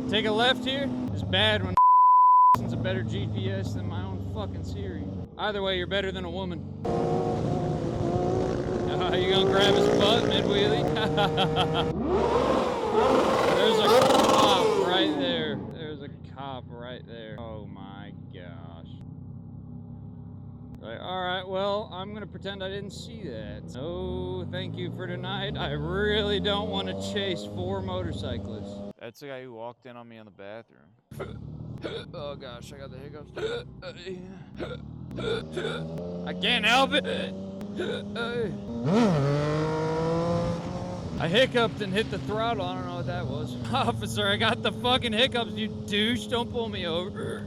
Take a left here? It's bad when it's a better GPS than my own fucking Siri. Either way, you're better than a woman. You gonna grab his butt mid-wheelie? There's a cop right there. There's a cop right there. Oh my gosh. Alright, well, I'm gonna pretend I didn't see that. No, thank you for tonight. I really don't want to chase 4 motorcyclists. That's the guy who walked in on me in the bathroom. Oh gosh, I got the hiccups. I can't help it. I hiccuped and hit the throttle. I don't know what that was. Officer, I got the fucking hiccups, you douche. Don't pull me over.